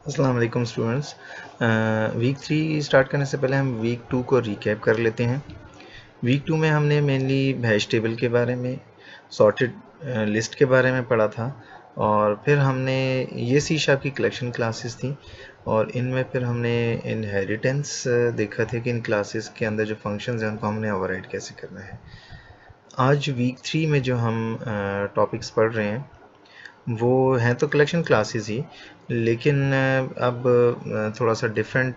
अस्सलाम वालेकुम students. Week 3 start करने से पहले हम वीक 2 को रिकैप कर लेते हैं। वीक 2 में हमने मेनली हैश टेबल के बारे में, सॉर्टेड लिस्ट के बारे में पढ़ा था और फिर हमने ये सी शार्प की कलेक्शन क्लासेस थी और इनमें फिर हमने इनहेरिटेंस देखा था कि इन क्लासेस के अंदर जो फंक्शंस हैं उनको हमने ओवरराइड कैसे करना है। आज वीक 3 में जो हम टॉपिक्स पढ़ रहे हैं वो हैं तो कलेक्शन क्लासेस ही, लेकिन अब थोड़ा सा डिफरेंट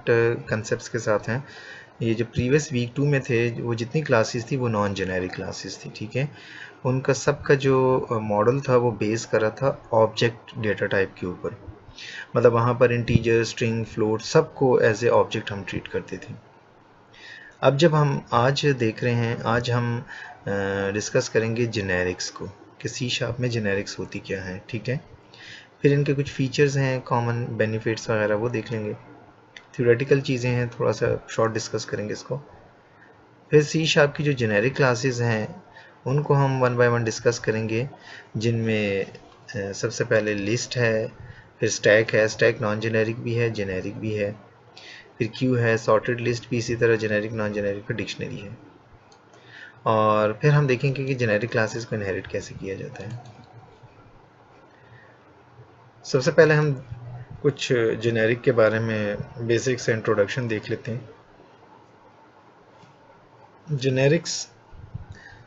कंसेप्ट्स के साथ हैं। ये जो प्रीवियस वीक 2 में थे वो जितनी क्लासेस थी वो नॉन जेनेरिक क्लासेस थी, ठीक है। उनका सबका जो मॉडल था वो बेस करा था ऑब्जेक्ट डेटा टाइप के ऊपर, मतलब वहाँ पर इंटीजर, स्ट्रिंग, फ्लोट सबको एज ए ऑब्जेक्ट हम ट्रीट करते थे। अब जब हम आज देख रहे हैं, आज हम डिस्कस करेंगे जेनेरिक्स को कि सी शार्प में जेनेरिक्स होती क्या है, ठीक है। फिर इनके कुछ फीचर्स हैं, कॉमन बेनिफिट्स वगैरह वो देख लेंगे। थ्योरेटिकल चीज़ें हैं, थोड़ा सा शॉर्ट डिस्कस करेंगे इसको। फिर सी शार्प की जो जेनेरिक क्लासेस हैं उनको हम वन बाय वन डिस्कस करेंगे, जिनमें सबसे पहले लिस्ट है, फिर स्टैक है। स्टैक नॉन जेनेरिक भी है, जेनेरिक भी है। फिर क्यू है, सॉर्टेड लिस्ट भी इसी तरह जेनेरिक नॉन जेनेरिक का डिक्शनरी है। और फिर हम देखेंगे कि जेनेरिक क्लासेस को इनहेरिट कैसे किया जाता है। सबसे पहले हम कुछ जेनेरिक के बारे में बेसिक से इंट्रोडक्शन देख लेते हैं। जेनेरिक्स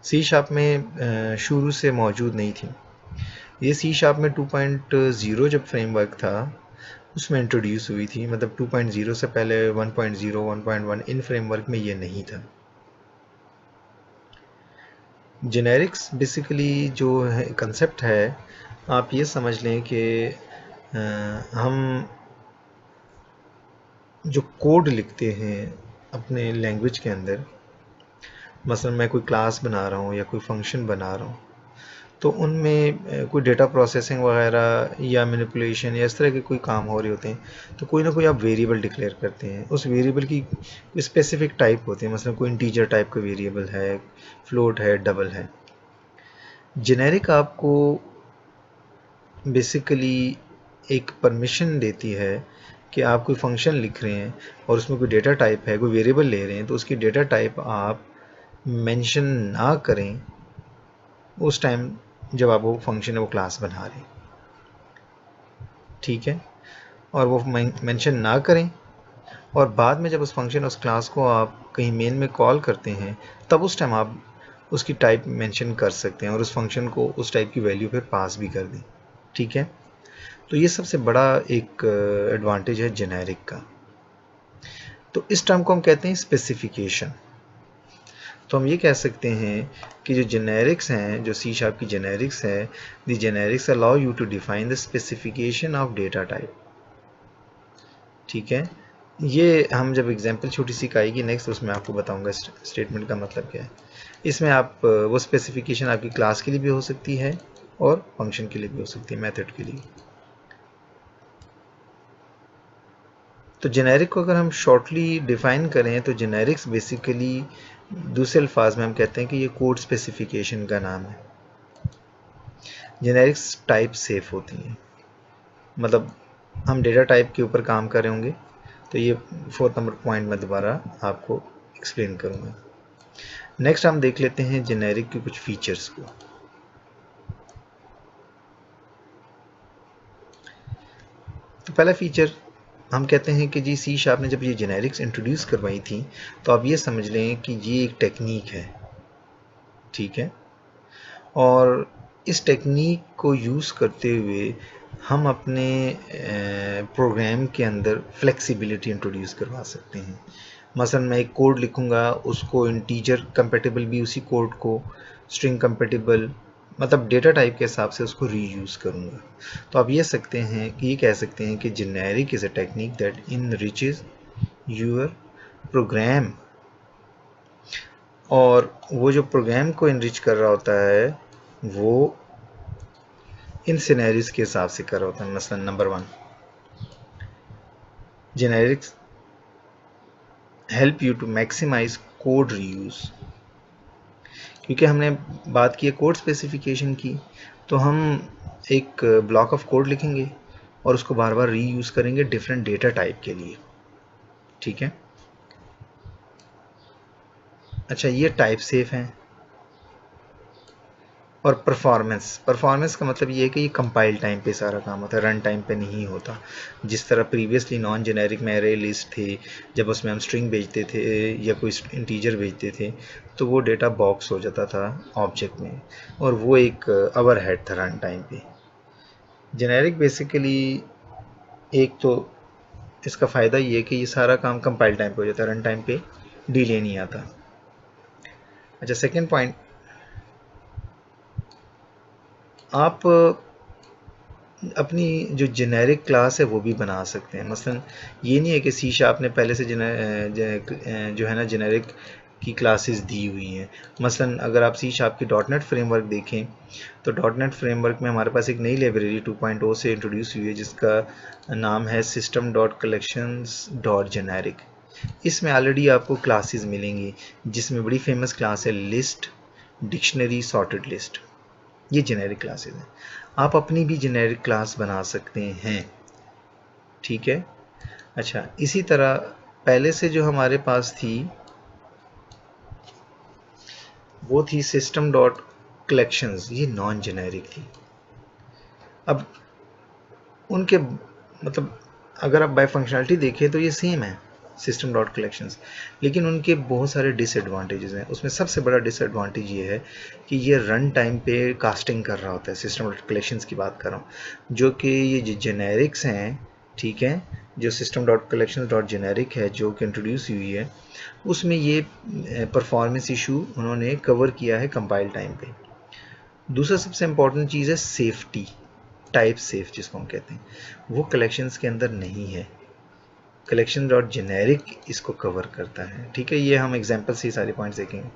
सी शार्प में शुरू से मौजूद नहीं थी। ये सी शार्प में 2.0 जब फ्रेमवर्क था उसमें इंट्रोड्यूस हुई थी, मतलब 2.0 से पहले 1.0, 1.1 इन फ्रेमवर्क में ये नहीं था। जेनेरिक्स बेसिकली जो है कंसेप्ट है, आप ये समझ लें कि हम जो कोड लिखते हैं अपने लैंग्वेज के अंदर, मसलन मैं कोई क्लास बना रहा हूँ या कोई फंक्शन बना रहा हूँ, तो उनमें कोई डेटा प्रोसेसिंग वगैरह या मैनिपुलेशन या इस तरह के कोई काम हो रहे होते हैं, तो कोई ना कोई आप वेरिएबल डिक्लेयर करते हैं। उस वेरिएबल की स्पेसिफिक टाइप होती है, मसलन कोई इंटीजर टाइप का वेरिएबल है, फ्लोट है, डबल है। जेनेरिक आपको बेसिकली एक परमिशन देती है कि आप कोई फंक्शन लिख रहे हैं और उसमें कोई डेटा टाइप है, कोई वेरिएबल ले रहे हैं, तो उसकी डेटा टाइप आप मेंशन ना करें उस टाइम जब आप वो फंक्शन है वो क्लास बना रहे हैं, ठीक है। और वो मेंशन ना करें और बाद में जब उस फंक्शन उस क्लास को आप कहीं मेन में कॉल करते हैं तब उस टाइम आप उसकी टाइप मेंशन कर सकते हैं और उस फंक्शन को उस टाइप की वैल्यू फिर पास भी कर दें, ठीक है। तो ये सबसे बड़ा एक एडवांटेज है जेनेरिक का। तो इस टर्म को हम कहते हैं स्पेसिफिकेशन। तो हम ये कह सकते हैं कि जो जेनेरिक्स हैं, जो सी शार्प की जेनेरिक्स है, the generics allow you to define the specification of data type, ठीक है। ये हम जब एग्जांपल छोटी सी आएगी नेक्स्ट, उसमें आपको बताऊंगा स्टेटमेंट का मतलब क्या है। इसमें आप वो स्पेसिफिकेशन आपकी क्लास के लिए भी हो सकती है और फंक्शन के लिए भी हो सकती है, मेथड के लिए। तो जेनेरिक को अगर हम शॉर्टली डिफाइन करें तो जेनेरिक्स बेसिकली दूसरे अल्फाज में हम कहते हैं कि ये कोड स्पेसिफिकेशन का नाम है। जेनेरिक्स टाइप सेफ होती हैं, मतलब हम डेटा टाइप के ऊपर काम कर रहे होंगे, तो ये 4th नंबर पॉइंट में दोबारा आपको एक्सप्लेन करूँगा। नेक्स्ट हम देख लेते हैं जेनेरिक के कुछ फीचर्स को। तो पहला फीचर हम कहते हैं कि जी सी शार्प ने जब ये जेनेरिक्स इंट्रोड्यूस करवाई थी तो आप ये समझ लें कि ये एक टेक्निक है, ठीक है। और इस टेक्निक को यूज़ करते हुए हम अपने प्रोग्राम के अंदर फ्लेक्सिबिलिटी इंट्रोड्यूस करवा सकते हैं। मसलन मैं एक कोड लिखूंगा, उसको इंटीजर कंपेटिबल भी उसी कोड को, स्ट्रिंग कंपेटिबल, मतलब डेटा टाइप के हिसाब से उसको रीयूज़ करूंगा। तो आप ये कह सकते हैं कि generic is a technique that enriches your program. और वो जो प्रोग्राम को इनरिच कर रहा होता है वो इन सिनेरियोज के हिसाब से कर रहा होता है। मसलन number 1, generics help you to maximise code reuse. क्योंकि हमने बात की है कोड स्पेसिफिकेशन की, तो हम एक ब्लॉक ऑफ कोड लिखेंगे, और उसको बार बार रीयूज करेंगे डिफरेंट डेटा टाइप के लिए। ठीक है, अच्छा ये टाइप सेफ है। और परफॉर्मेंस का मतलब ये है कि ये कंपाइल टाइम पे सारा काम होता है, रन टाइम पे नहीं होता। जिस तरह प्रीवियसली नॉन जेनेरिक में एरे लिस्ट थे, जब उसमें हम स्ट्रिंग भेजते थे या कोई इंटीजर भेजते थे तो वो डेटा बॉक्स हो जाता था ऑब्जेक्ट में, और वो एक ओवरहेड था रन टाइम पे। जेनेरिक बेसिकली एक तो इसका फ़ायदा ये है कि ये सारा काम कंपाइल टाइम पे हो जाता है, रन टाइम पे डिले नहीं आता। अच्छा, सेकेंड पॉइंट, आप अपनी जो जेनेरिक क्लास है वो भी बना सकते हैं। मसलन ये नहीं है कि सी शार्प ने पहले से जो है ना जेनेरिक की क्लासेस दी हुई हैं। मसलन अगर आप सी शार्प की डॉट नेट फ्रेमवर्क देखें तो डॉट नेट फ्रेमवर्क में हमारे पास एक नई लाइब्रेरी 2.0 से इंट्रोड्यूस हुई है जिसका नाम है system.collections.generic। इसमें ऑलरेडी आपको क्लासेस मिलेंगी जिसमें बड़ी फेमस क्लास है लिस्ट, डिक्शनरी, सॉर्टेड लिस्ट। ये जेनेरिक क्लासेस हैं। आप अपनी भी जेनेरिक क्लास बना सकते हैं। ठीक है, अच्छा इसी तरह पहले से जो हमारे पास थी वो थी सिस्टम डॉट कलेक्शंस, ये नॉन जेनेरिक थी। अब उनके मतलब अगर आप बाय फंक्शनलिटी देखें तो ये सेम है सिस्टम डॉट कलेक्शंस, लेकिन उनके बहुत सारे डिसएडवांटेजेस हैं। उसमें सबसे बड़ा डिसएडवांटेज ये है कि ये रन टाइम पे कास्टिंग कर रहा होता है। सिस्टम डॉट कलेक्शंस की बात कर रहा हूँ, जो कि ये जो जेनेरिक्स हैं, ठीक है, जो system dot collections dot generic है जो कि इंट्रोड्यूस हुई है, उसमें ये परफॉर्मेंस इशू उन्होंने कवर किया है कंपाइल टाइम पे। दूसरा सबसे इम्पोर्टेंट चीज़ है सेफ्टी, टाइप सेफ जिसको हम कहते हैं, वो कलेक्शंस के अंदर नहीं है। कलेक्शन डॉट जेनेरिक इसको कवर करता है। ठीक है, ये हम एग्जांपल से सारे पॉइंट्स देखेंगे।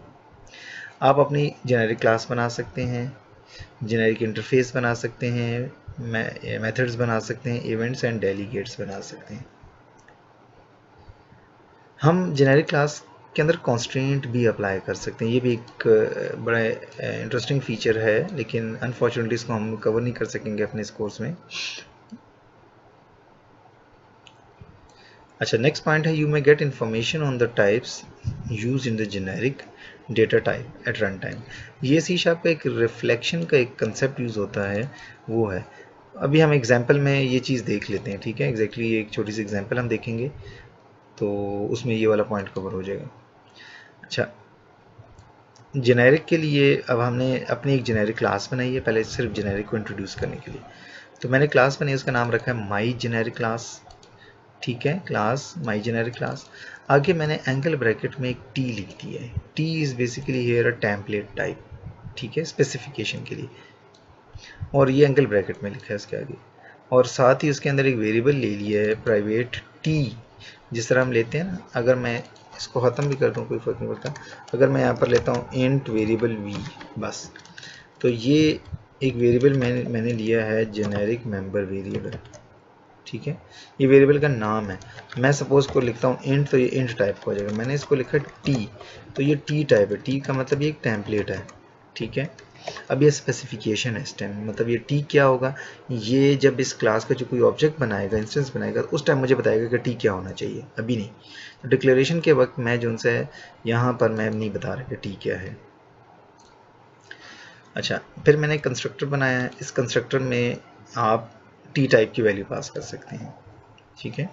आप अपनी जेनेरिक क्लास बना सकते हैं, जेनेरिक इंटरफेस बना सकते हैं, मेथड्स बना सकते हैं, इवेंट्स एंड डेलीगेट्स बना सकते हैं। हम जेनेरिक क्लास के अंदर कॉन्स्ट्रेंट भी अप्लाई कर सकते हैं। ये भी एक बड़ा इंटरेस्टिंग फीचर है, लेकिन अनफॉर्चुनेटली इसको हम कवर नहीं कर सकेंगे अपने इस कोर्स में। अच्छा, नेक्स्ट पॉइंट है you may get information on the types use in the generic data type at run time. ये सी शार्प का एक रिफ्लेक्शन का एक कंसेप्ट यूज़ होता है, वो है। अभी हम एग्जांपल में ये चीज़ देख लेते हैं। ठीक है, एग्जैक्टली एक छोटी सी एग्जांपल हम देखेंगे तो उसमें ये वाला पॉइंट कवर हो जाएगा। अच्छा, जेनेरिक के लिए अब हमने अपनी एक जेनेरिक क्लास बनाई है, पहले सिर्फ जेनेरिक को इंट्रोड्यूस करने के लिए। तो मैंने क्लास बनाई, उसका नाम रखा है माई जेनेरिक क्लास। ठीक है, क्लास माई जेनेरिक क्लास। आगे मैंने एंगल ब्रैकेट में एक टी लिख दिया है। T is basically here a template type, ठीक है, स्पेसिफिकेशन के लिए, और ये एंगल ब्रैकेट में लिखा है इसके आगे। और साथ ही उसके अंदर एक वेरिएबल ले लिया है प्राइवेट टी, जिस तरह हम लेते हैं ना। अगर मैं इसको ख़त्म भी कर दूँ कोई फ़र्क नहीं पड़ता। अगर मैं यहाँ पर लेता हूँ इंट वेरिएबल वी, बस, तो ये एक वेरिएबल मैंने लिया है जेनेरिक मेंबर वेरिएबल। ठीक है, ये वेरिएबल का नाम है। मैं सपोज को लिखता हूँ इंट, तो ये इंट टाइप का हो जाएगा। मैंने इसको लिखा टी, तो ये टी टाइप है। टी का मतलब ये एक टेम्पलेट है। ठीक है, अब ये स्पेसिफिकेशन है इस टाइम, मतलब ये टी क्या होगा, ये जब इस क्लास का जो कोई ऑब्जेक्ट बनाएगा, इंस्टेंस बनाएगा, उस टाइम मुझे बताएगा कि टी क्या होना चाहिए, अभी नहीं। तो डिक्लेरेशन के वक्त मैं जो उनसे यहाँ पर मैं नहीं बता रहा कि टी क्या है। अच्छा, फिर मैंने कंस्ट्रक्टर बनाया है। इस कंस्ट्रक्टर में आप टी टाइप की वैल्यू पास कर सकते हैं। ठीक है,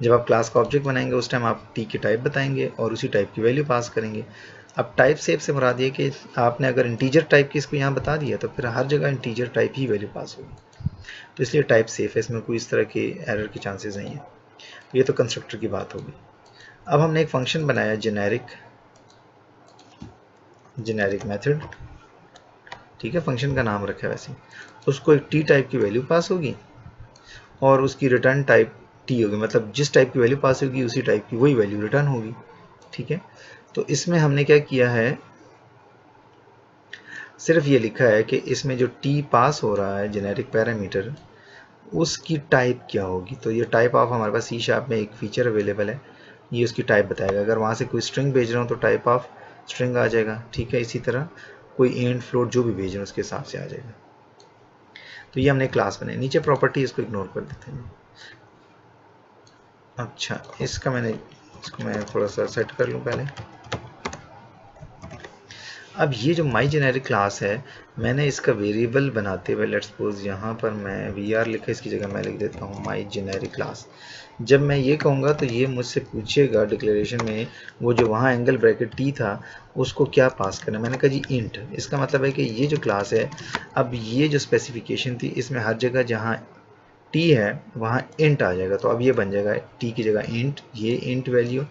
जब आप क्लास का ऑब्जेक्ट बनाएंगे उस टाइम आप टी की टाइप बताएंगे और उसी टाइप की वैल्यू पास करेंगे। अब टाइप सेफ से मुराद ये कि आपने अगर इंटीजर टाइप की इसको यहाँ बता दिया तो फिर हर जगह इंटीजर टाइप ही वैल्यू पास होगी, तो इसलिए टाइप सेफ है, इसमें कोई इस तरह के एरर के चांसेस नहीं है। ये तो कंस्ट्रक्टर की बात होगी। अब हमने एक फंक्शन बनाया जेनेरिक मेथड। ठीक है, फंक्शन का नाम रखा है वैसे, उसको एक टी टाइप की वैल्यू पास होगी और उसकी रिटर्न टाइप टी होगी, मतलब जिस टाइप की वैल्यू पास होगी उसी टाइप की वही वैल्यू रिटर्न होगी। ठीक है, तो इसमें हमने क्या किया है, सिर्फ ये लिखा है कि इसमें जो टी पास हो रहा है जेनेरिक पैरामीटर, उसकी टाइप क्या होगी। तो ये टाइप ऑफ हमारे पास सी शार्प में एक फीचर अवेलेबल है, ये उसकी टाइप बताएगा। अगर वहाँ से कोई स्ट्रिंग भेज रहा हूँ तो टाइप ऑफ स्ट्रिंग आ जाएगा। ठीक है, इसी तरह कोई एंड फ्लोट जो भी भेज रहे हैं उसके हिसाब से आ जाएगा। तो ये हमने क्लास बनाई। नीचे प्रॉपर्टी इसको इग्नोर कर देते हैं। अच्छा, इसको मैं थोड़ा सा सेट कर लूँ पहले। अब ये जो माई जेनेरिक क्लास है, मैंने इसका वेरिएबल बनाते हुए लेट्स सपोज यहाँ पर मैं वी लिखा, इसकी जगह मैं लिख देता हूँ माई जेनेरिक क्लास। जब मैं ये कहूँगा तो ये मुझसे पूछेगा डिक्लेरेशन में वो जो वहाँ एंगल ब्रैकेट टी था उसको क्या पास करना। मैंने कहा जी इंट। इसका मतलब है कि ये जो क्लास है, अब ये जो स्पेसिफिकेशन थी इसमें हर जगह जहाँ टी है वहाँ इंट आ जाएगा। तो अब ये बन जाएगा टी की जगह इंट, ये इंट वैल्यू,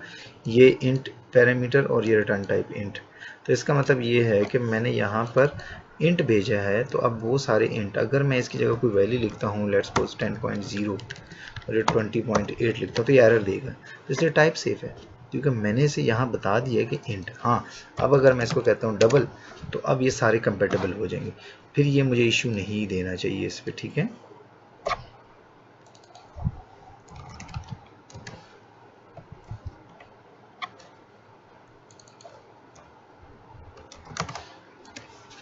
ये इंट पैरामीटर और ये रिटर्न टाइप इंट। तो इसका मतलब ये है कि मैंने यहाँ पर इंट भेजा है, तो अब वो सारे इंट, अगर मैं इसकी जगह कोई वैल्यू लिखता हूँ लेट्स सपोज 10.0 और ये 20.8 लिखता हूँ तो ये एरर देगा। तो इसलिए टाइप सेफ है क्योंकि मैंने इसे यहाँ बता दिया कि इंट। हाँ, अब अगर मैं इसको कहता हूँ डबल तो अब ये सारे कंपेटेबल हो जाएंगे, फिर ये मुझे इशू नहीं देना चाहिए इस पर। ठीक है,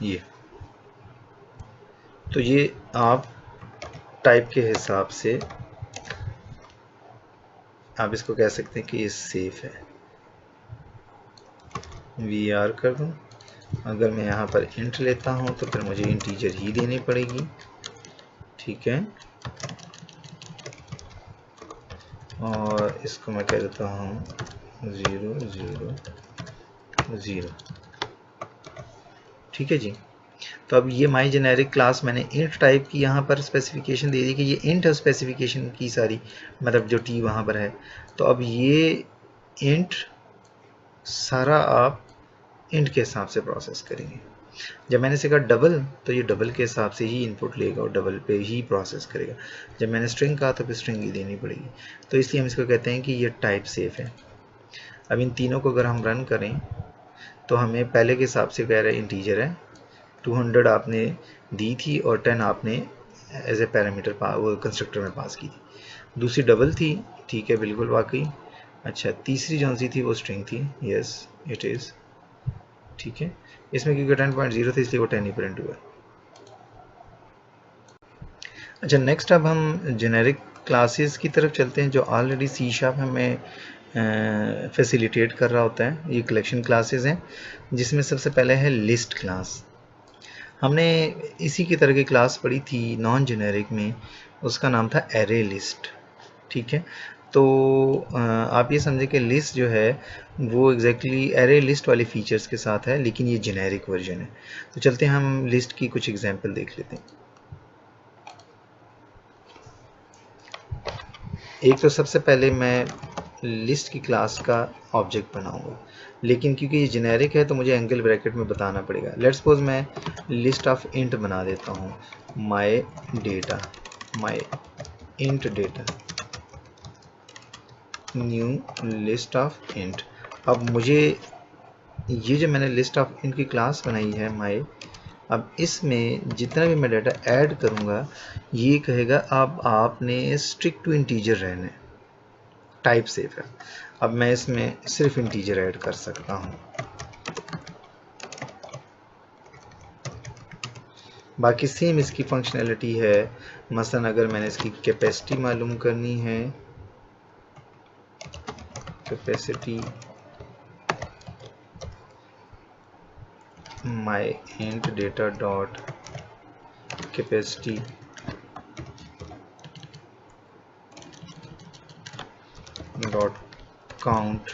ये तो ये आप टाइप के हिसाब से आप इसको कह सकते हैं कि ये सेफ है। वी कर दूं, अगर मैं यहाँ पर इंट लेता हूँ तो फिर मुझे इंटीजर ही देनी पड़ेगी। ठीक है, और इसको मैं कह देता हूँ 0 0 0। ठीक है जी। तो अब ये माई जेनेरिक क्लास मैंने इंट टाइप की यहाँ पर स्पेसिफिकेशन दे दी कि ये इंट है स्पेसिफिकेशन की सारी, मतलब जो टी वहाँ पर है। तो अब ये इंट सारा आप इंट के हिसाब से प्रोसेस करेंगे। जब मैंने इसे कहा डबल तो ये डबल के हिसाब से ही इनपुट लेगा और डबल पे ही प्रोसेस करेगा। जब मैंने स्ट्रिंग कहा तो फिर स्ट्रिंग ही देनी पड़ेगी। तो इसलिए हम इसको कहते हैं कि ये टाइप सेफ है। अब इन तीनों को अगर हम रन करें तो हमें पहले के हिसाब से कह रहा है इंटीजर है, 200 आपने दी थी और 10 आपने एज ए पैरामीटर वो कंस्ट्रक्टर में पास की थी। दूसरी डबल थी, ठीक है बिल्कुल वाकई। अच्छा, तीसरी जो सी थी वो स्ट्रिंग थी, यस इट इज़। ठीक है, इसमें क्योंकि 10.0 था इसलिए वो 10 ही प्रिंट हुआ। अच्छा, नेक्स्ट अब हम जेनेरिक क्लासेस की तरफ चलते हैं जो ऑलरेडी सी शार्प हमें फैसिलिटेट कर रहा होता है। ये कलेक्शन क्लासेस हैं जिसमें सबसे पहले है लिस्ट क्लास। हमने इसी की तरह की क्लास पढ़ी थी नॉन जेनेरिक में, उसका नाम था एरे लिस्ट। ठीक है, तो आप ये समझे कि लिस्ट जो है वो एग्जैक्टली एरे लिस्ट वाले फीचर्स के साथ है, लेकिन ये जेनेरिक वर्जन है। तो चलते हैं हम लिस्ट की कुछ एग्जांपल देख लेते हैं। एक तो सबसे पहले मैं लिस्ट की क्लास का ऑब्जेक्ट बनाऊंगा, लेकिन क्योंकि ये जेनेरिक है तो मुझे एंगल ब्रैकेट में बताना पड़ेगा। लेट्स सपोज मैं लिस्ट ऑफ इंट बना देता हूँ, my data, my int data, new list of int. अब मुझे ये जो मैंने लिस्ट ऑफ इंट की क्लास बनाई है माई, अब इसमें जितना भी मैं डाटा ऐड करूँगा ये कहेगा अब आपने स्ट्रिक्ट टू इंटीजर रहना है, टाइप सेफ है। अब मैं इसमें सिर्फ इंटीजर ऐड कर सकता हूँ। बाकी सेम इसकी फंक्शनैलिटी है। मसलन अगर मैंने इसकी कैपेसिटी मालूम करनी है, capacity my int data dot capacity dot count,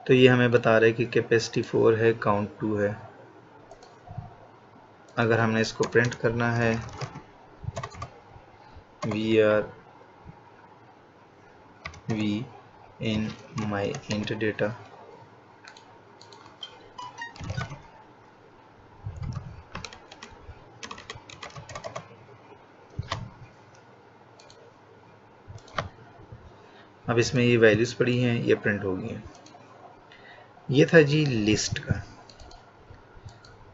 तो ये हमें बता रहा है कि कैपेसिटी 4 है, काउंट 2 है। अगर हमने इसको प्रिंट करना है V in my int data, अब इसमें ये वैल्यूज पड़ी हैं, ये प्रिंट हो गई हैं। ये था जी लिस्ट का।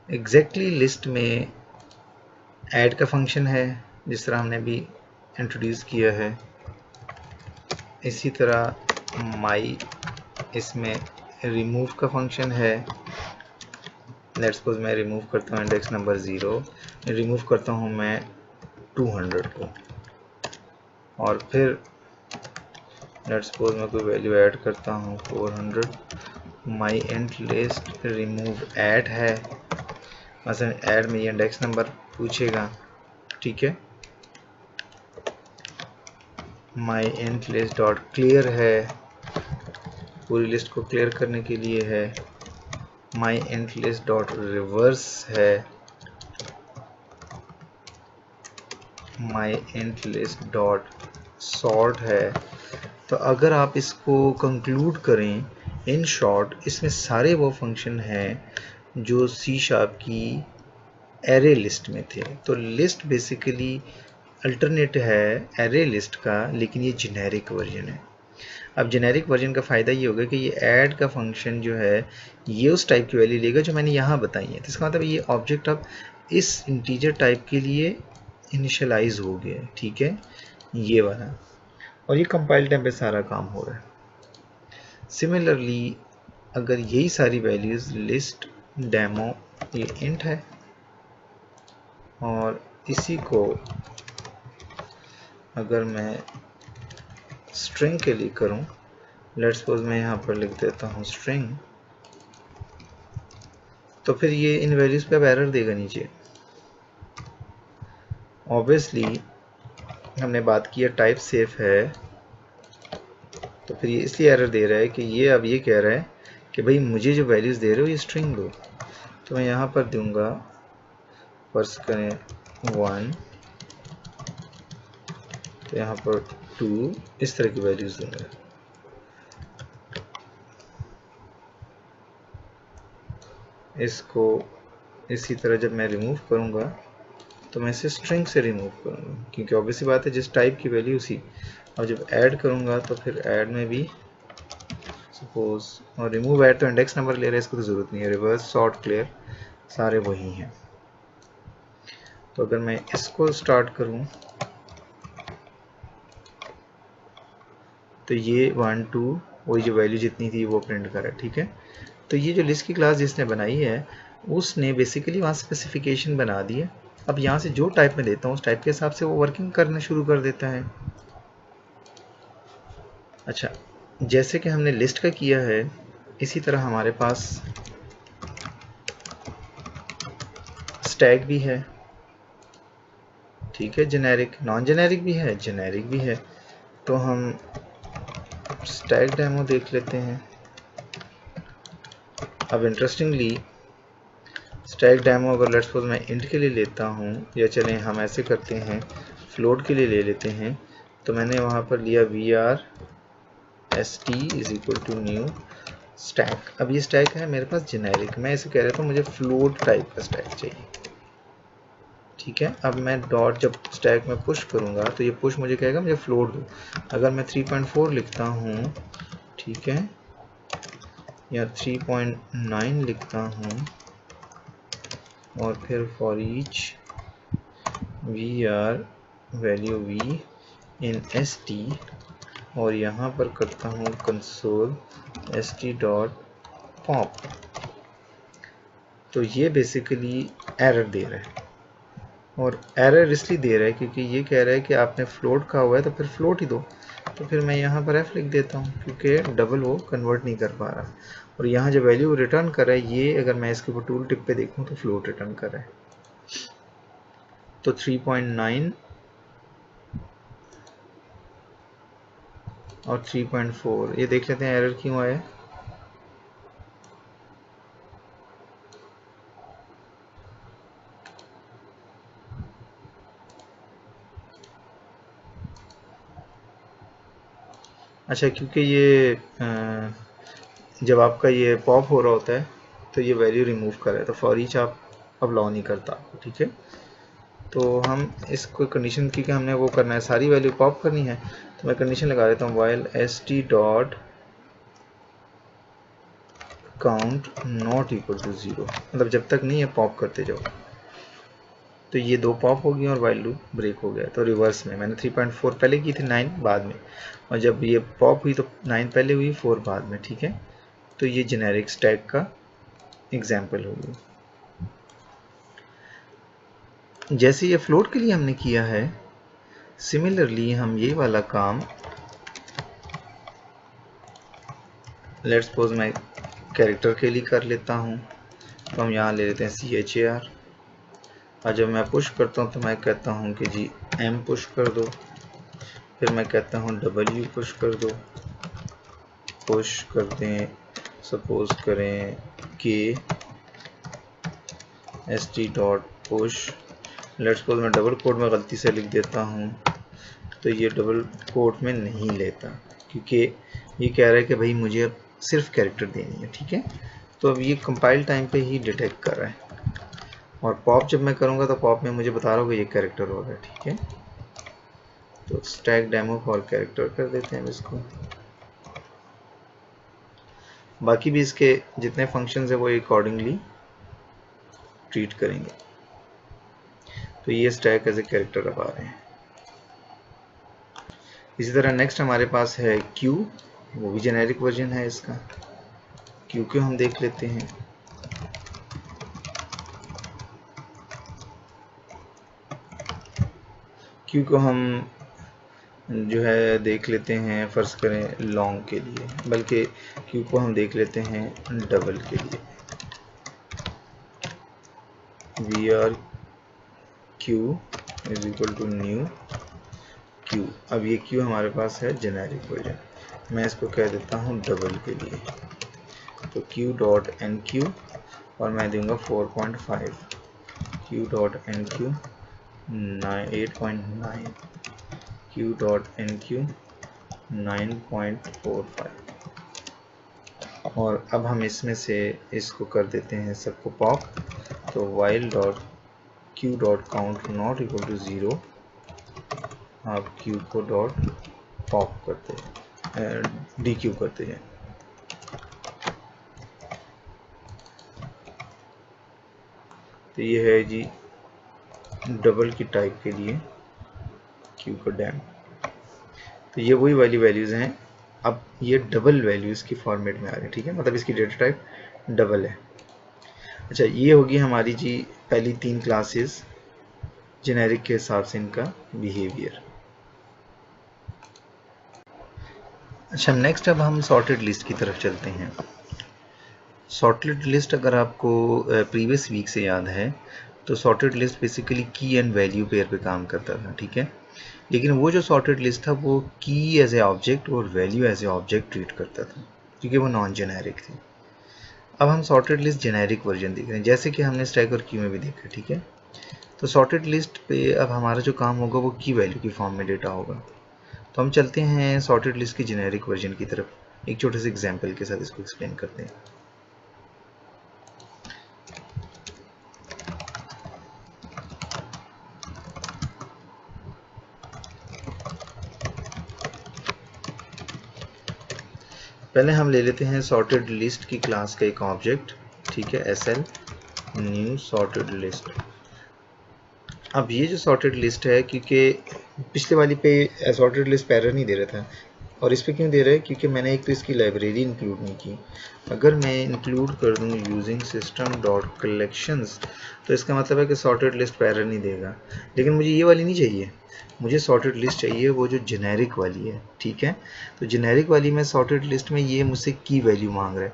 एग्जैक्टली लिस्ट में ऐड का फंक्शन है जिस तरह हमने भी इंट्रोड्यूस किया है, इसी तरह माई इसमें रिमूव का फंक्शन है। लेट्स सपोज मैं रिमूव करता हूँ इंडेक्स नंबर 0, रिमूव करता हूँ मैं 200 को, और फिर लेट्स सपोज मैं कोई वैल्यू ऐड करता हूँ 400। माई इंट लिस्ट रिमूव ऐड है, मसलन ऐड में ये इंडेक्स नंबर पूछेगा, ठीक है। माई इंट लिस्ट डॉट क्लियर है, पूरी लिस्ट को क्लियर करने के लिए है। माई इंट लिस्ट डॉट रिवर्स है, माई इंट लिस्ट डॉट सॉर्ट है। तो अगर आप इसको कंक्लूड करें, इन शॉर्ट इसमें सारे वो फंक्शन हैं जो सी शार्प की एरे लिस्ट में थे। तो लिस्ट बेसिकली अल्टरनेट है एरे लिस्ट का, लेकिन ये जेनेरिक वर्जन है। अब जेनेरिक वर्जन का फ़ायदा ये होगा कि ये ऐड का फंक्शन जो है ये उस टाइप की वैल्यू लेगा जो मैंने यहाँ बताई है। तो इसका मतलब ये ऑब्जेक्ट अब इस इंटीजर टाइप के लिए इनिशियलाइज हो गया, ठीक है, ये वाला। और ये कंपाइल टाइम पे सारा काम हो रहा है। सिमिलरली अगर यही सारी वैल्यूज़ लिस्ट डेमो, ये इंट है, और इसी को अगर मैं स्ट्रिंग के लिए करूं, लेट्स सपोज मैं यहाँ पर लिख देता हूँ स्ट्रिंग, तो फिर ये इन वैल्यूज़ पे अब एरर देगा नीचे। ऑब्वियसली हमने बात की है टाइप सेफ है, तो फिर ये इसलिए एरर दे रहा है कि ये अब ये कह रहा है कि भाई मुझे जो वैल्यूज़ दे रहे हो ये स्ट्रिंग दो। तो मैं यहाँ पर दूंगा, फर्स्ट करें 1, तो यहाँ पर 2, इस तरह की वैल्यूज़ दूंगा। इसको इसी तरह जब मैं रिमूव करूँगा तो मैं इसे स्ट्रिंग से रिमूव करूँगा, क्योंकि ऑब्वियसली बात है जिस टाइप की वैल्यू उसी। और जब ऐड करूँगा तो फिर ऐड में भी सपोज, और रिमूव ऐड तो इंडेक्स नंबर ले रहा है, इसको तो ज़रूरत नहीं है। रिवर्स सॉर्ट क्लियर सारे वही हैं। तो अगर मैं इसको स्टार्ट करूँ तो ये 1 2 वही जो वैल्यू जितनी थी वो प्रिंट कर रहा है, ठीक है। तो ये जो लिस्ट की क्लास जिसने बनाई है उसने बेसिकली वहाँ स्पेसिफिकेशन बना दी है। अब यहाँ से जो टाइप में देता हूँ उस टाइप के हिसाब से वो वर्किंग करना शुरू कर देता है। अच्छा, जैसे कि हमने लिस्ट का किया है इसी तरह हमारे पास स्टैक भी है, ठीक है, जेनेरिक, नॉन जेनेरिक भी है, जेनेरिक भी है। तो हम स्टैक डेमो देख लेते हैं। अब इंटरेस्टिंगली स्टैक डेमो अगर लेट्स सपोज मैं इंट के लिए लेता हूँ, या चलें हम ऐसे करते हैं फ्लोट के लिए ले लेते हैं, तो मैंने वहाँ पर लिया VRST is equal to new stack. अब ये स्टैक है मेरे पास जेनेरिक, मैं इसे कह रहा था मुझे फ्लोट टाइप का स्टैक चाहिए, ठीक है। अब मैं डॉट जब स्टैक में पुश करूँगा तो ये पुश मुझे कहेगा मुझे फ्लोट दो। अगर मैं 3.4 लिखता हूँ, ठीक है, या 3.9 लिखता हूँ, और फिर for each VR value V in ST, और यहाँ पर करता हूँ कंसोल ST डॉट पॉप। तो ये बेसिकली एरर दे रहा है, और एरर इसलिए दे रहा है क्योंकि ये कह रहा है कि आपने फ्लोट कहा हुआ है तो फिर फ्लोट ही दो। तो फिर मैं यहाँ पर F लिख देता हूँ क्योंकि डबल वो कन्वर्ट नहीं कर पा रहा। और यहाँ जो वैल्यू रिटर्न कर रहा है ये, अगर मैं इसके ऊपर टूल टिप पे देखूँ तो फ्लोट रिटर्न कर रहा है। तो 3.9 और 3.4 ये देख लेते हैं एरर क्यों आया। अच्छा, क्योंकि ये जब आपका ये पॉप हो रहा होता है तो ये वैल्यू रिमूव कर रहा है, तो फॉर ईच आप अब लॉ नहीं करता, ठीक है। तो हम इसको कंडीशन की कि हमने वो करना है, सारी वैल्यू पॉप करनी है, तो मैं कंडीशन लगा देता हूँ while ST dot count not equal to 0, मतलब जब तक नहीं है पॉप करते जाओ। तो ये 2 पॉप हो गई और वाइल लूप ब्रेक हो गया। तो रिवर्स में मैंने 3.4 पहले की थी, 9 बाद में, और जब ये पॉप हुई तो 9 पहले हुई, 4 बाद में। ठीक है, तो ये जेनेरिक स्टैक का एग्जाम्पल होगी। जैसे ये फ्लोट के लिए हमने किया है, सिमिलरली हम ये वाला काम, लेट्स सपोज मैं कैरेक्टर के लिए कर लेता हूँ। तो हम यहाँ ले लेते हैं CHAR, और जब मैं पुश करता हूँ तो मैं कहता हूँ कि जी M पुश कर दो, फिर मैं कहता हूँ W पुश कर दो, पुश कर दें, सपोज करें K ST dot push. Let's suppose मैं डबल कोट में गलती से लिख देता हूँ, तो ये डबल कोट में नहीं लेता, क्योंकि ये कह रहा है कि भाई मुझे अब सिर्फ कैरेक्टर देनी है। ठीक है, तो अब ये कंपाइल टाइम पे ही डिटेक्ट कर रहा है, और पॉप जब मैं करूँगा तो पॉप में मुझे बता रहा होगा ये कैरेक्टर हो रहा है। ठीक है, तो स्टैक डेमो फॉर कैरेक्टर कर देते हैं इसको। बाकी भी इसके जितने फंक्शंस है वो अकॉर्डिंगली ट्रीट करेंगे। तो ये स्टैक एज ए कैरेक्टर अब आ रहे हैं। इसी तरह नेक्स्ट हमारे पास है Q, वो भी जेनेरिक वर्जन है इसका। Q को हम देख लेते हैं। Q को हम जो है देख लेते हैं, फर्ज करें लॉन्ग के लिए, बल्कि Q को हम देख लेते हैं डबल के लिए। VR Q is equal to new Q। अब ये Q हमारे पास है जेनेरिक वर्जन, मैं इसको कह देता हूँ डबल के लिए। तो Q डॉट NQ, और मैं दूंगा 4.5, Q dot NQ 8.9, Q dot NQ 9.45। और अब हम इसमें से इसको कर देते हैं सबको पॉप। तो while dot Q dot count not equal to 0, आप Q को डॉट पॉप करते हैं, DQ करते हैं। तो ये है जी डबल की टाइप के लिए Q का डैम। तो ये वही वाली वैल्यूज़ हैं, अब ये डबल वैल्यूज़ की फॉर्मेट में आ रहे हैं। ठीक है, मतलब इसकी डेटा टाइप डबल है। अच्छा, ये होगी हमारी जी पहली 3 क्लासेस जेनेरिक के हिसाब से इनका बिहेवियर। अच्छा, नेक्स्ट अब हम सॉर्टेड लिस्ट की तरफ चलते हैं। सॉर्टेड लिस्ट अगर आपको प्रीवियस वीक से याद है, तो सॉर्टेड लिस्ट बेसिकली की एंड वैल्यू पेयर पे काम करता था। ठीक है, लेकिन वो जो सॉर्टेड लिस्ट था वो की एज ए ऑब्जेक्ट और value as a object treat करता था, क्योंकि वो नॉन जेनेरिक थी। अब हम सॉर्टेड लिस्ट जेनेरिक वर्जन देख रहे हैं, जैसे कि हमने स्टैक और क्यू में भी देखा। ठीक है, तो सॉर्टेड लिस्ट पे अब हमारा जो काम होगा वो की वैल्यू की फॉर्म में डेटा होगा। तो हम चलते हैं सॉर्टेड लिस्ट की जेनेरिक वर्जन की तरफ, एक छोटे से एग्जाम्पल के साथ इसको एक्सप्लेन करते हैं। पहले हम ले लेते हैं सॉर्टेड लिस्ट की क्लास का एक ऑब्जेक्ट। ठीक है, SL न्यू सॉर्टेड लिस्ट। अब ये जो सॉर्टेड लिस्ट है, क्योंकि पिछले वाली पे सॉर्टेड लिस्ट पैरर नहीं दे रहा था, और इस पे क्यों दे रहा है, क्योंकि मैंने एक तो इसकी लाइब्रेरी इंक्लूड नहीं की। अगर मैं इंक्लूड कर दूं यूजिंग सिस्टम डॉट कलेक्शंस, तो इसका मतलब है कि सॉर्टेड लिस्ट पैरर नहीं देगा। लेकिन मुझे ये वाली नहीं चाहिए, मुझे सॉर्टेड लिस्ट चाहिए वो जो जेनेरिक वाली है। ठीक है, तो जेनेरिक वाली में सॉर्टेड लिस्ट में ये मुझसे की वैल्यू मांग रहा है,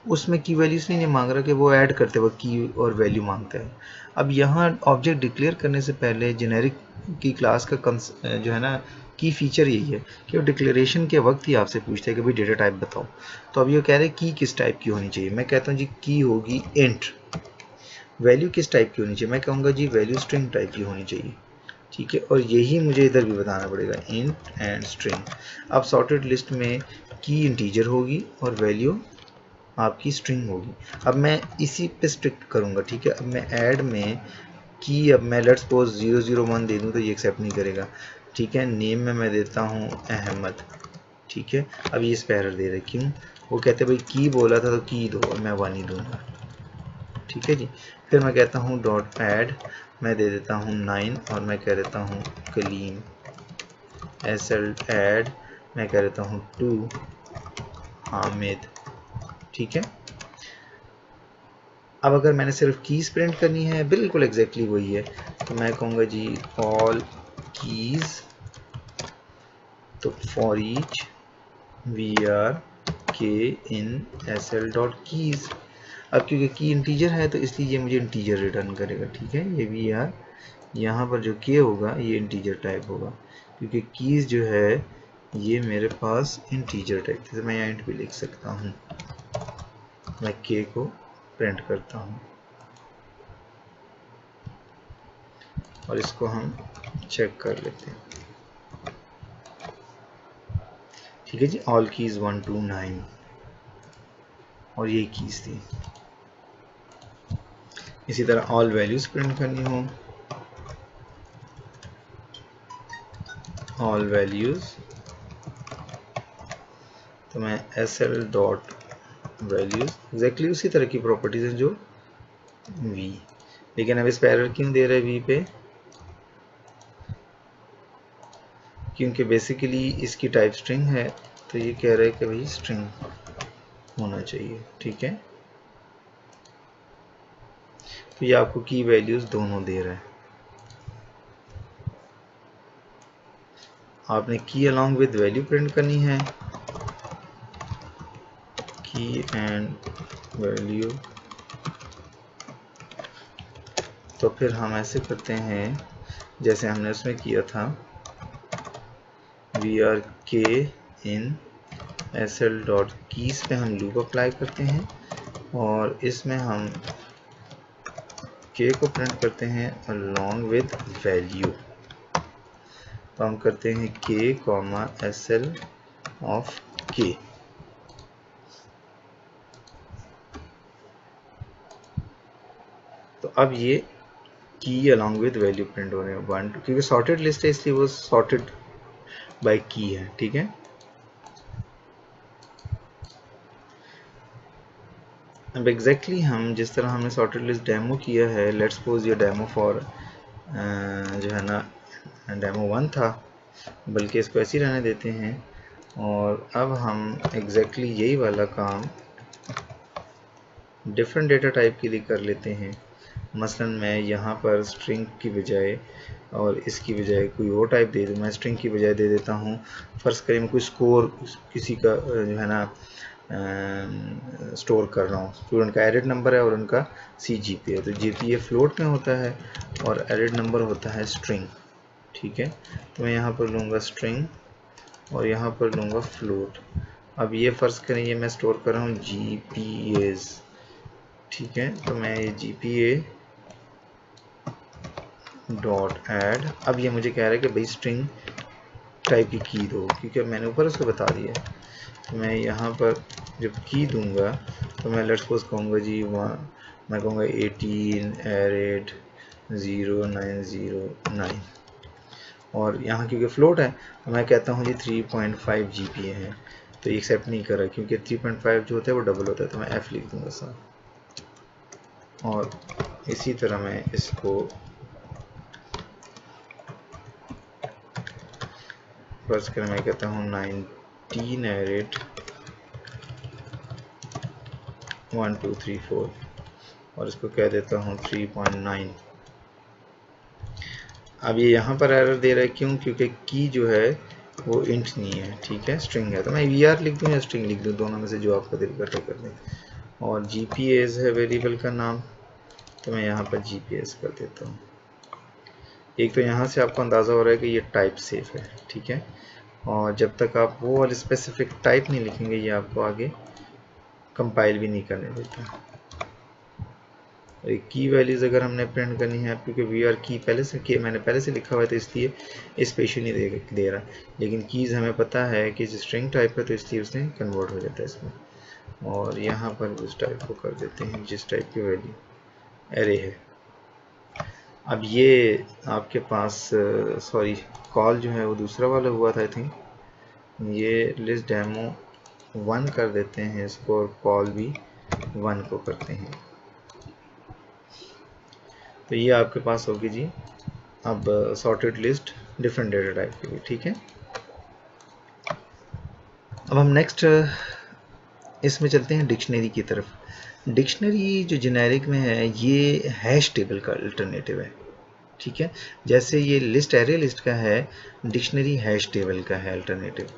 उसमें की वैल्यू इसलिए नहीं मांग रहा कि वो ऐड करते वक्त की और वैल्यू मांगता है। अब यहाँ ऑब्जेक्ट डिक्लेयर करने से पहले जेनेरिक की क्लास का जो है ना की फीचर यही है कि वो डिक्लेरेशन के वक्त ही आपसे पूछता है कि भाई डेटा टाइप बताओ। तो अब ये कह रहे हैं की किस टाइप की होनी चाहिए, मैं कहता हूँ जी की होगी इंट। वैल्यू किस टाइप की होनी चाहिए, मैं कहूँगा जी वैल्यू स्ट्रिंग टाइप की होनी चाहिए। ठीक है, और यही मुझे इधर भी बताना पड़ेगा, इंट एंड स्ट्रिंग। अब सॉर्टेड लिस्ट में की इंटीजर होगी और वैल्यू आपकी स्ट्रिंग होगी। अब मैं इसी पे स्ट्रिक्ट करूँगा। ठीक है, अब मैं ऐड में की, अब मैं लेट्स सपोज 001 दे दूँ तो ये एक्सेप्ट नहीं करेगा। ठीक है, नेम में मैं देता हूँ अहमद। ठीक है, अब ये स्पैरर दे रहे, क्यों, वो कहते हैं भाई की बोला था तो की दो, और मैं 1 ही दूंगा। ठीक है जी। फिर मैं कहता हूँ डॉट ऐड, मैं दे देता हूँ 9 और मैं कह देता हूँ कलीम। एसएल ऐड मैं कह देता हूँ 2 हामिद। ठीक है। अब अगर मैंने सिर्फ कीज प्रिंट करनी है, बिल्कुल एग्जैक्टली वही है, तो मैं कहूँगा जी ऑल कीज, तो फॉर ईच वी के इन एसएल डॉट कीज। अब क्योंकि की इंटीजर है तो इसलिए ये मुझे इंटीजर रिटर्न करेगा। ठीक है, ये वी यहाँ पर जो के होगा ये इंटीजर टाइप होगा, क्योंकि कीज जो है ये मेरे पास इंटीजर टाइप, जैसे मैं यहाँ इंट भी लिख सकता हूँ। मैं के को प्रिंट करता हूँ और इसको हम चेक कर लेते हैं। ठीक है जी, ऑल कीज 1 to 9 और ये कीज थी। इसी तरह ऑल वैल्यूज प्रिंट करनी हो, ऑल वैल्यूज, तो मैं एसएल डॉट वैल्यूज, एग्जैक्टली उसी तरह की प्रॉपर्टीज हैं जो वी, लेकिन अब इस पे एरर क्यों दे रहे हैं वी पे, क्योंकि बेसिकली इसकी टाइप स्ट्रिंग है, तो ये कह रहा है कि भाई स्ट्रिंग होना चाहिए। ठीक है, तो ये आपको की वैल्यूज दोनों दे रहा है। आपने की अलॉन्ग विद वैल्यू प्रिंट करनी है, की एंड वैल्यू, तो फिर हम ऐसे करते हैं जैसे हमने उसमें किया था, वी आर के इन एसएल डॉट कीज पे हम लूप अप्लाई करते हैं और इसमें हम के को प्रिंट करते हैं अलॉन्ग विद वैल्यू। तो हम करते हैं के कॉमा एसएल ऑफ के। तो अब ये की अलॉन्ग विद वैल्यू प्रिंट हो रहे हैं 1 2, क्योंकि सॉर्टेड लिस्ट है इसलिए वो सॉर्टेड बाय की है। ठीक है, अब एग्जैक्टली हम जिस तरह हमने सॉर्टेड लिस्ट डेमो किया है, लेट्स सपोज ये डेमो फॉर जो है ना डेमो 1 था, बल्कि इसको ऐसे ही रहने देते हैं और अब हम एग्जैक्टली यही वाला काम डिफरेंट डेटा टाइप के लिए कर लेते हैं। मसलन मैं यहाँ पर स्ट्रिंग की बजाय और इसकी बजाय कोई और टाइप दे दूँ, मैं स्ट्रिंग की बजाय दे देता हूँ, फ़र्ज़ करें मैं कोई स्कोर किसी का जो है ना स्टोर कर रहा हूँ, स्टूडेंट का एडेड नंबर है और उनका CGPA है, तो GPA फ्लोट में होता है और एडेड नंबर होता है स्ट्रिंग। ठीक है, तो मैं यहाँ पर लूँगा स्ट्रिंग और यहाँ पर लूँगा फ्लोट। अब ये फ़र्ज़ करें ये मैं स्टोर कर रहा हूँ GPAs। ठीक है, तो मैं ये GPA डॉट ऐड, अब ये मुझे कह रहा है कि भाई स्ट्रिंग टाइप की दो, क्योंकि मैंने ऊपर उसको बता दिया। तो मैं यहाँ पर जब की दूंगा तो मैं लेट्स सपोज कहूँगा जी मैं कहूँगा 18 एरेड 0909 और यहाँ क्योंकि फ्लोट है तो मैं कहता हूँ जी 3.5 GPA है, तो ये एक्सेप्ट नहीं कर रहा क्योंकि 3.5 जो होता है वो डबल होता है, तो मैं F लिख दूंगा सर। और इसी तरह मैं इसको फर्ज करें मैं कहता हूँ 19 एरेड 1 2 3 4 और इसको कह देता हूँ 3.9। अब ये यहाँ पर एरर दे रहा है, क्यों? क्योंकि की जो है वो इंट नहीं है। ठीक है, स्ट्रिंग है, तो मैं वीआर लिख दूँ या स्ट्रिंग लिख दूँ, दोनों में से जो आपका दिल करता कर दें। और GPAs है वेरिएबल का नाम, तो मैं यहाँ पर GPAs कर देता हूँ। एक तो यहाँ से आपको अंदाज़ा हो रहा है कि ये टाइप सेफ है। ठीक है, और जब तक आप वो वाली स्पेसिफिक टाइप नहीं लिखेंगे ये आपको आगे कंपाइल भी नहीं करने देता। की वैल्यूज़ अगर हमने प्रिंट करनी है, क्योंकि वी आर की पहले से की मैंने पहले से लिखा हुआ है तो इसलिए इस पे इशू नहीं दे रहा, लेकिन कीज़ हमें पता है कि स्ट्रिंग टाइप है तो इसलिए उसने कन्वर्ट हो जाता है इसमें। और यहाँ पर उस टाइप को कर देते हैं जिस टाइप की वैल्यू एरे है। अब ये आपके पास सॉरी कॉल जो है वो दूसरा वाला हुआ था आई थिंक, ये लिस्ट डेमो 1 कर देते हैं इसको और कॉल भी 1 को करते हैं। तो ये आपके पास होगी जी अब sorted list different data type की भी, ठीक है। अब हम नेक्स्ट इसमें चलते हैं डिक्शनरी की तरफ। डिक्शनरी जो जेनेरिक में है ये हैश टेबल का अल्टरनेटिव है, ठीक है। जैसे ये लिस्ट एरे लिस्ट का है, डिक्शनरी हैश टेबल का है अल्टरनेटिव,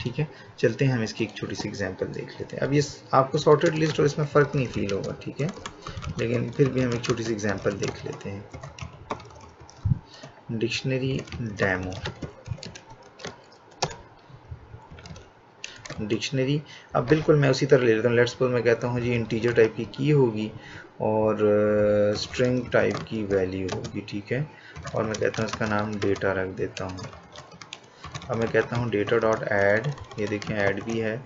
ठीक है। चलते हैं हम इसकी एक छोटी सी एग्जांपल देख लेते हैं। अब ये आपको सॉर्टेड लिस्ट और इसमें फ़र्क नहीं फील होगा, ठीक है, लेकिन फिर भी हम एक छोटी सी एग्जांपल देख लेते हैं। Dictionary demo, dictionary. अब बिल्कुल मैं उसी तरह ले लेता हूँ। लेट्स सपोज मैं कहता हूँ जी इंटीजर टाइप की होगी और स्ट्रिंग टाइप की वैल्यू होगी, ठीक है, और मैं कहता हूँ इसका नाम डेटा रख देता हूँ। अब मैं कहता हूँ डेटा डॉट ऐड, ये देखें ऐड भी है,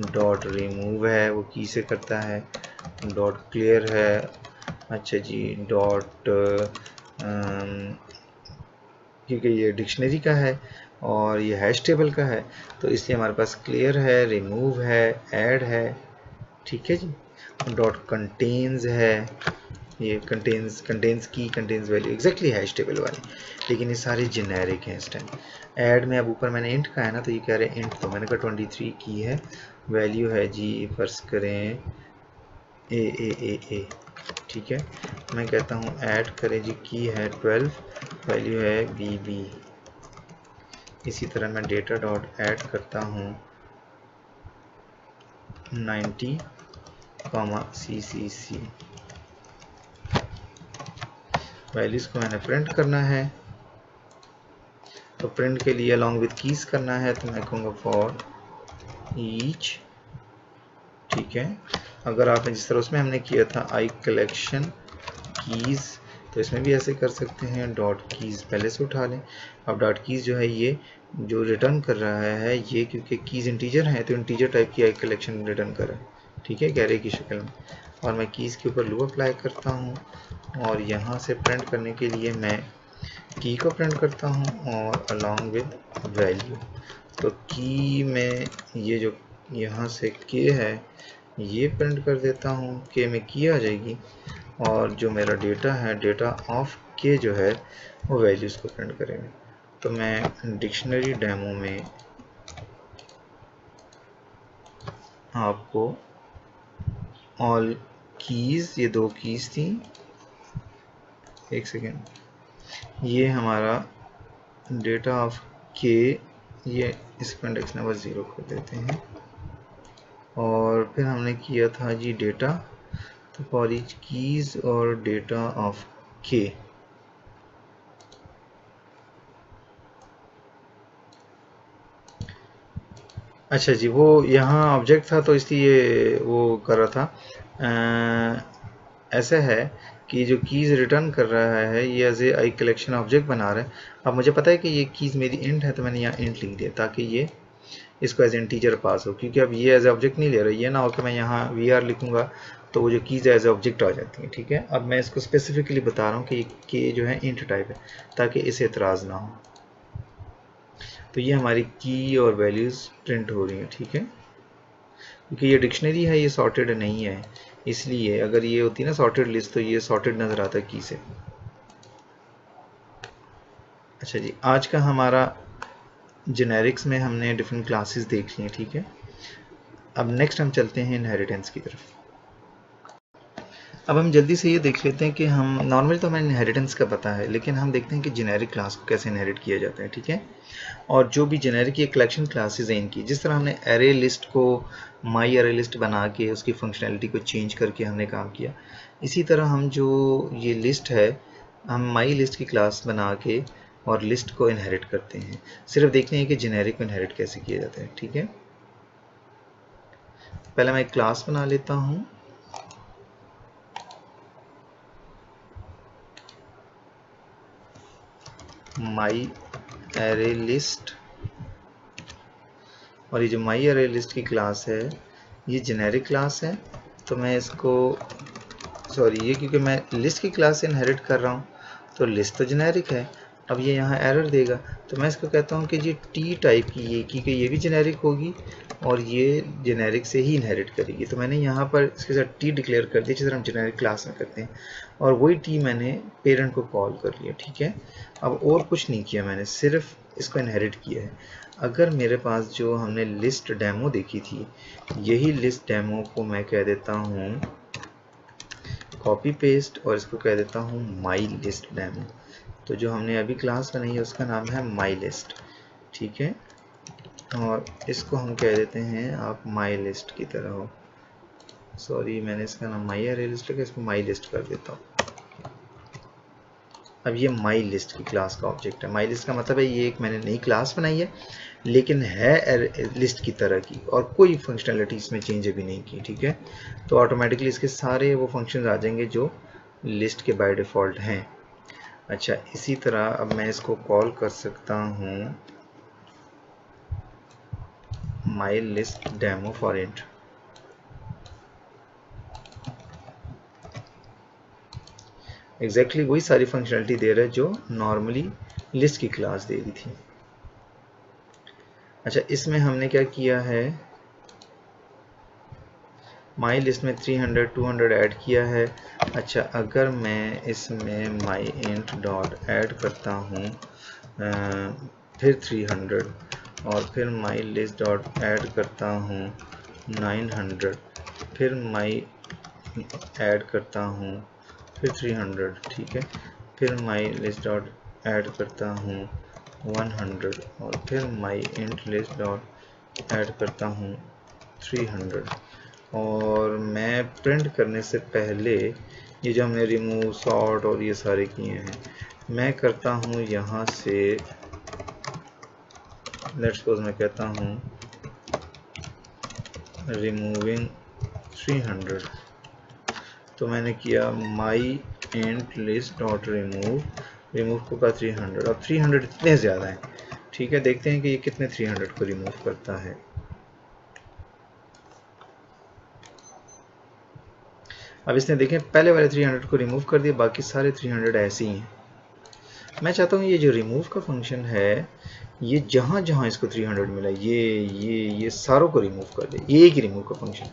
डॉट रिमूव है वो की से करता है, डॉट क्लियर है, अच्छा जी, डॉट क्योंकि ये डिक्शनरी का है और ये हैश टेबल का है तो इसलिए हमारे पास क्लियर है, रिमूव है, ऐड है, ठीक है जी, डॉट कंटेन्स है, ये कंटेन्स की, contains value, exactly hash table वाली, लेकिन ये सारे जेनेरिक हैं इस टाइम। ऐड में अब ऊपर मैंने इंट का है ना, तो ये कह रहे हैं इंट, तो मैंने कहा 23 की है, वैल्यू है जी फर्ज करें ए, ठीक है। मैं कहता हूँ ऐड करें जी, की है 12, वैल्यू है बी। इसी तरह मैं डेटा डॉट ऐड करता हूँ 90, CCC, वैल्यूज को मैंने प्रिंट करना है, तो प्रिंट के लिए अलॉन्ग विथ कीज करना है, तो मैं कहूँगा फॉर ईच, ठीक है। अगर आपने जिस तरह उसमें हमने किया था आई कलेक्शन कीज, तो इसमें भी ऐसे कर सकते हैं, डॉट कीज पहले से उठा लें। अब डॉट कीज जो है ये जो रिटर्न कर रहा है ये, क्योंकि कीज इंटीजर है तो इंटीजर टाइप की आई कलेक्शन रिटर्न कर रहा है, ठीक है, कैरे की शक्ल में। और मैं कीज के ऊपर लूप अप्लाई करता हूँ और यहाँ से प्रिंट करने के लिए मैं की को प्रिंट करता हूँ और अलॉन्ग विद वैल्यू, तो की में ये जो यहाँ से के है ये प्रिंट कर देता हूँ, के में की आ जाएगी, और जो मेरा डेटा है डेटा ऑफ के जो है वो वैल्यूज को प्रिंट करेगा। तो मैं डिक्शनरी डेमो में आपको ऑल कीज, ये दो कीज थी, एक सेकेंड, ये हमारा डेटा ऑफ के, ये इसका इंडेक्स नंबर 0 कर देते हैं, और फिर हमने किया था जी डेटा, तो फॉर ईच कीज और डेटा ऑफ के, अच्छा जी, वो यहाँ ऑब्जेक्ट था तो इसलिए वो कर रहा था। ऐसा है कि जो कीज़ रिटर्न कर रहा है ये as a I collection object बना रहा है। अब मुझे पता है कि ये कीज़ मेरी इंट है तो मैंने यहाँ इंट लिख दिया ताकि ये इसको एज इंटीजर पास हो, क्योंकि अब ये एज ए ऑब्जेक्ट नहीं ले रहा, ये ना हो कि मैं यहाँ वी आर लिखूँगा तो वो जो कीज़ एज ए ऑब्जेक्ट आ जाती हैं, ठीक है। अब मैं इसको स्पेसिफिकली बता रहा हूँ कि के जो है इंट टाइप है ताकि इसे एतराज़ ना हो। तो ये हमारी की और वैल्यूज़ प्रिंट हो रही हैं, ठीक है, क्योंकि ये डिक्शनरी है, ये सॉर्टेड नहीं है, इसलिए अगर ये होती ना सॉर्टेड लिस्ट तो ये सॉर्टेड नज़र आता है की से। अच्छा जी, आज का हमारा जेनेरिक्स में हमने डिफरेंट क्लासेस देख ली हैं, ठीक है। अब नेक्स्ट हम चलते हैं इनहेरिटेंस की तरफ। अब हम जल्दी से ये देख लेते हैं कि हम नॉर्मल तो हमें इनहेरिटेंस का पता है, लेकिन हम देखते हैं कि जेनेरिक क्लास को कैसे इनहेरिट किया जाता है, ठीक है। और जो भी जेनेरिक ये कलेक्शन क्लासेस हैं इनकी, जिस तरह हमने एरे लिस्ट को माई एरे लिस्ट बना के उसकी फंक्शनैलिटी को चेंज करके हमने काम किया, इसी तरह हम जो ये लिस्ट है हम माई लिस्ट की क्लास बना के और लिस्ट को इनहेरिट करते हैं। सिर्फ देखते हैं कि जेनेरिक को इनहेरिट कैसे किया जाता है, ठीक है। पहले मैं एक क्लास बना लेता हूँ, माई एरे लिस्ट, और ये जो माई एरे लिस्ट की क्लास है ये जेनेरिक क्लास है, तो मैं इसको सॉरी ये क्योंकि मैं लिस्ट की क्लास से इनहेरिट कर रहा हूँ तो लिस्ट तो जेनेरिक है, अब ये यहाँ एरर देगा, तो मैं इसको कहता हूँ कि जी टी टाइप की ये की कि ये भी जेनेरिक होगी और ये जेनेरिक से ही इनहेरिट करेगी। तो मैंने यहाँ पर इसके साथ टी डिक्लेयर कर दिया, जिस तरह हम जेनेरिक क्लास में करते हैं, और वही टी मैंने पेरेंट को कॉल कर लिया। ठीक है, अब और कुछ नहीं किया मैंने, सिर्फ इसको इनहेरिट किया है। अगर मेरे पास जो हमने लिस्ट डेमो देखी थी, यही लिस्ट डेमो को मैं कह देता हूँ कॉपी पेस्ट और इसको कह देता हूँ माई लिस्ट डेमो। तो जो हमने अभी क्लास बनाई है उसका नाम है माई लिस्ट। ठीक है, और इसको हम कह देते हैं आप माई लिस्ट की तरह हो। सॉरी, मैंने इसका नाम माई अरे लिस्ट है, इसको माई लिस्ट कर देता हूँ। अब ये माई लिस्ट की क्लास का ऑब्जेक्ट है। माई लिस्ट का मतलब है ये एक मैंने नई क्लास बनाई है, लेकिन है लिस्ट की तरह की, और कोई फंक्शनैलिटी इसमें चेंज अभी नहीं की। ठीक है, तो ऑटोमेटिकली इसके सारे वो फंक्शंस आ जाएंगे जो लिस्ट के बाय डिफ़ॉल्ट हैं। अच्छा, इसी तरह अब मैं इसको कॉल कर सकता हूँ my list demo for int. Exactly वही सारी फंक्शनलिटी दे रहा है जो नॉर्मली लिस्ट की क्लास दे रही थी। अच्छा, इसमें हमने क्या किया है, माई लिस्ट में 300 200 ऐड किया है। अच्छा, अगर मैं इसमें माई इंट डॉट ऐड करता हूँ फिर 300, और फिर माई लिस्ट डॉट ऐड करता हूँ 900, फिर माई ऐड करता हूँ फिर 300। ठीक है, फिर माई लिस्ट डॉट ऐड करता हूँ 100, और फिर माई इंट लिस्ट डॉट ऐड करता हूँ 300। और मैं प्रिंट करने से पहले ये जो हमने रिमूव सॉर्ट और ये सारे किए हैं, मैं करता हूँ यहाँ से, लेट्स सपोज मैं कहता हूँ रिमूविंग 300। तो मैंने किया माई इंट लिस्ट डॉट रिमूव को का 300। अब 300 इतने ज़्यादा हैं। ठीक है, देखते हैं कि ये कितने 300 को रिमूव करता है। अब इसने देखें पहले वाले 300 को रिमूव कर दिया, बाकी सारे 300 ऐसे ही हैं। मैं चाहता हूँ ये जो रिमूव का फंक्शन है, ये जहाँ जहाँ इसको 300 मिला ये सारों को रिमूव कर दे, ये एक ही रिमूव का फंक्शन।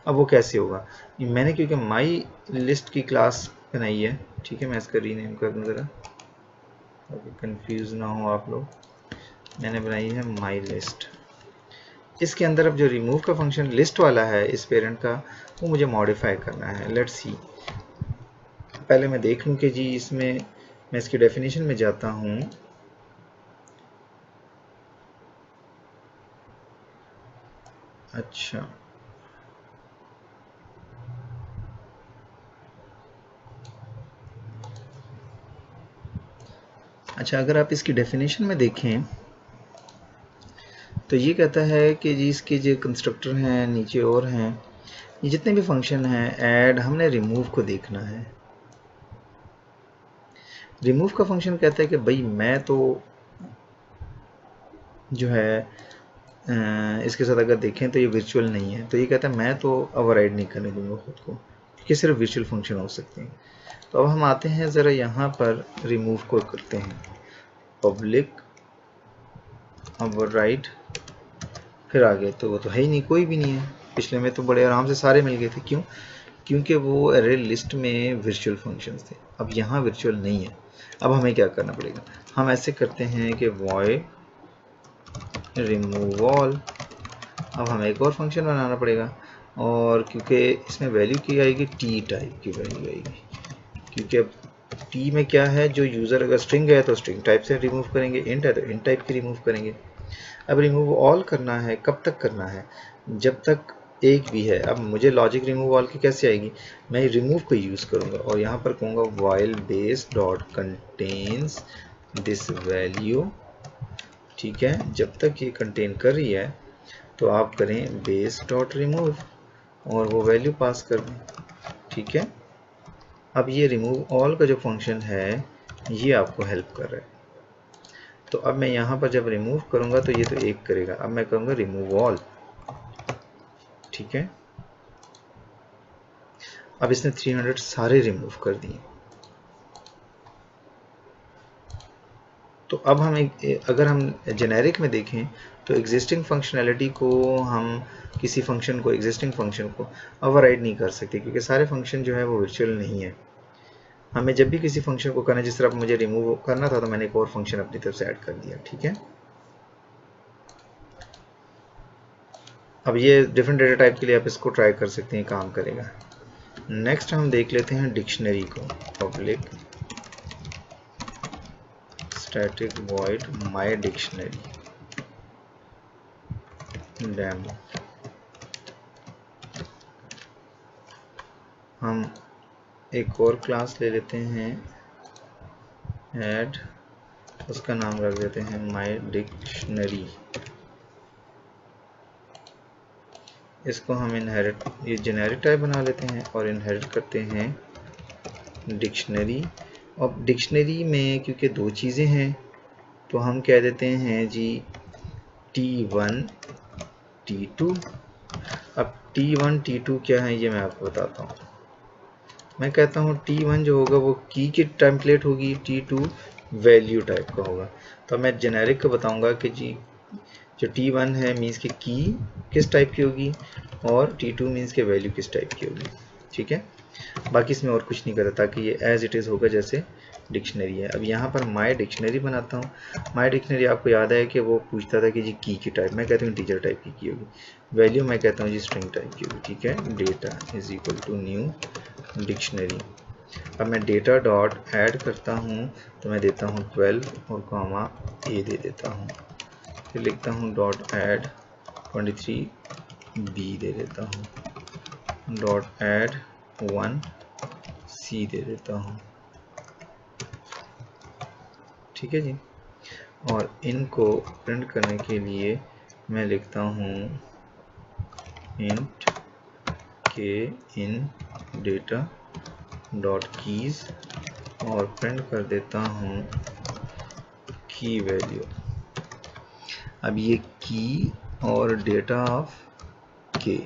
अब वो कैसे होगा, मैंने क्योंकि माई लिस्ट की क्लास बनाई है। ठीक है, मैं इसका रीनेम कर दूँ ज़रा ताकि कंफ्यूज ना हो आप लोग। मैंने बनाई है माई लिस्ट। इसके अंदर अब जो रिमूव का फंक्शन लिस्ट वाला है इस पेरेंट का, वो मुझे मॉडिफाई करना है। लेट्स सी, पहले मैं देख लूँ कि जी इसमें, मैं इसकी डेफिनेशन में जाता हूँ। अच्छा, अगर आप इसकी डेफिनेशन में देखें तो ये कहता है कि जी इसके जो कंस्ट्रक्टर हैं नीचे और हैं, ये जितने भी फंक्शन हैं ऐड, हमने रिमूव को देखना है। रिमूव का फंक्शन कहता है कि भाई मैं तो जो है इसके साथ अगर देखें तो ये वर्चुअल नहीं है, तो ये कहता है मैं तो ओवरराइड नहीं करने दूंगा खुद को, क्योंकि सिर्फ वर्चुअल फंक्शन हो सकते हैं। तो अब हम आते हैं ज़रा यहाँ पर रिमूव को करते हैं, पब्लिक ओवरराइड, फिर आगे तो वो तो है ही नहीं, कोई भी नहीं है। पिछले में तो बड़े आराम से सारे मिल गए थे, क्यों? क्योंकि वो अरे लिस्ट में वर्चुअल फंक्शंस थे। अब यहाँ वर्चुअल नहीं है। अब हमें क्या करना पड़ेगा, हम ऐसे करते हैं कि वॉइड रिमूव ऑल। अब हमें एक और फंक्शन बनाना पड़ेगा, और क्योंकि इसमें वैल्यू की आएगी टी टाइप की वैल्यू आएगी, क्योंकि अब टी में क्या है, जो यूज़र अगर स्ट्रिंग है तो स्ट्रिंग टाइप से रिमूव करेंगे, इंट है तो इंट टाइप की रिमूव करेंगे। अब रिमूव ऑल करना है, कब तक करना है, जब तक एक भी है। अब मुझे लॉजिक रिमूव ऑल की कैसे आएगी, मैं रिमूव को यूज़ करूँगा और यहाँ पर कहूँगा while base dot contains this value. ठीक है, जब तक ये कंटेन कर रही है तो आप करें बेस डॉट रिमूव और वो वैल्यू पास कर दें। ठीक है, अब ये रिमूव ऑल का जो फंक्शन है ये आपको हेल्प कर रहा है। तो अब मैं यहाँ पर जब रिमूव करूँगा तो ये तो एक करेगा, अब मैं कहूँगा रिमूव ऑल। ठीक है, अब इसने 300 सारे रिमूव कर दिए। तो अब हम अगर हम जेनेरिक में देखें तो एग्जिस्टिंग फंक्शनैलिटी को हम किसी फंक्शन को एग्जिस्टिंग फंक्शन को ओवरराइड नहीं कर सकते, क्योंकि सारे फंक्शन जो है वो वर्चुअल नहीं है। हमें जब भी किसी फंक्शन को करना, जिस तरह मुझे रिमूव करना था तो मैंने एक और फंक्शन अपनी तरफ से ऐड कर दिया, ठीक है। अब ये डिफरेंट डेटा टाइप के लिए आप इसको ट्राई कर सकते हैं, काम करेगा। नेक्स्ट हम देख लेते हैं डिक्शनरी को। Public static void my dictionary demo. हम एक और क्लास ले लेते हैं ऐड, उसका नाम रख देते हैं माय डिक्शनरी। इसको हम इनहेरिट, ये जेनेरिक टाइप बना लेते हैं और इनहेरिट करते हैं डिक्शनरी। अब डिक्शनरी में क्योंकि दो चीज़ें हैं तो हम कह देते हैं जी T1 T2। अब T1 T2 क्या है ये मैं आपको बताता हूँ। मैं कहता हूँ T1 जो होगा वो की टेम्पलेट होगी, T2 वैल्यू टाइप का होगा। तो मैं जेनेरिक को बताऊंगा कि जी जो T1 है मीन्स की किस टाइप की होगी और T2 मीन्स के वैल्यू किस टाइप की होगी, ठीक है। बाकी इसमें और कुछ नहीं करता, ताकि ये एज इट इज़ होगा जैसे डिक्शनरी है। अब यहाँ पर माय डिक्शनरी बनाता हूँ। माय डिक्शनरी आपको याद है कि वो पूछता था कि जी की टाइप, मैं कहता हूँ इंटीजर टाइप की होगी। वैल्यू मैं कहता हूँ जी स्ट्रिंग टाइप की होगी, ठीक है। Data is equal to new dictionary. अब मैं डेटा डॉट ऐड करता हूँ तो मैं देता हूँ 12 और कॉमा ए दे देता हूँ। फिर लिखता हूँ डॉट ऐड 23 बी दे देता हूँ। डॉट ऐड 1 सी दे देता हूँ, ठीक है जी। और इनको प्रिंट करने के लिए मैं लिखता हूँ इंट के इन डेटा डॉट कीज और प्रिंट कर देता हूँ की वैल्यू। अब ये की और डेटा ऑफ के,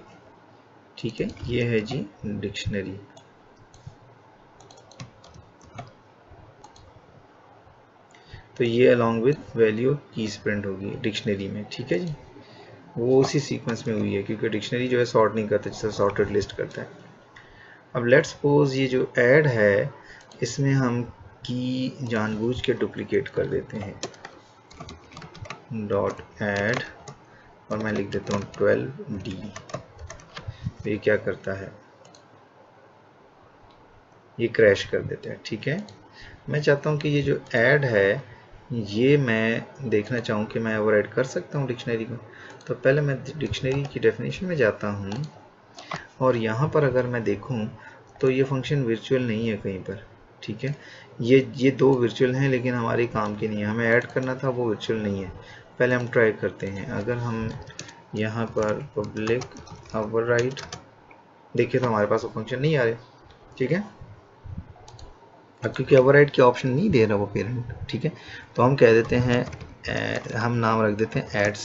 ठीक है, ये है जी डिक्शनरी। तो ये along with value keys print होगी डिक्शनरी में, ठीक है जी। वो उसी सीक्वेंस में हुई है क्योंकि डिक्शनरी जो है सॉर्ट नहीं करता, जैसे सॉर्टेड लिस्ट करता है। अब लेट्स सपोज ये जो ऐड है इसमें हम की जानबूझ के डुप्लीकेट कर देते हैं। डॉट ऐड और मैं लिख देता हूँ 12D। ये क्या करता है, ये क्रैश कर देता है, ठीक है। मैं चाहता हूँ कि ये जो ऐड है ये मैं देखना चाहूँ कि मैं ओवरराइड कर सकता हूँ डिक्शनरी को। तो पहले मैं डिक्शनरी की डेफिनेशन में जाता हूँ और यहाँ पर अगर मैं देखूँ तो ये फंक्शन वर्चुअल नहीं है कहीं पर, ठीक है। ये दो वर्चुअल हैं लेकिन हमारे काम के नहीं है, हमें ऐड करना था, वो वर्चुअल नहीं है। पहले हम ट्राई करते हैं। अगर हम यहाँ पर पब्लिक ओवरराइड देखिए तो हमारे पास वो फंक्शन नहीं आ रहे, ठीक है। अब क्योंकि ओवरराइड के ऑप्शन नहीं दे रहा वो पेरेंट, ठीक है, तो हम कह देते हैं हम नाम रख देते हैं ऐड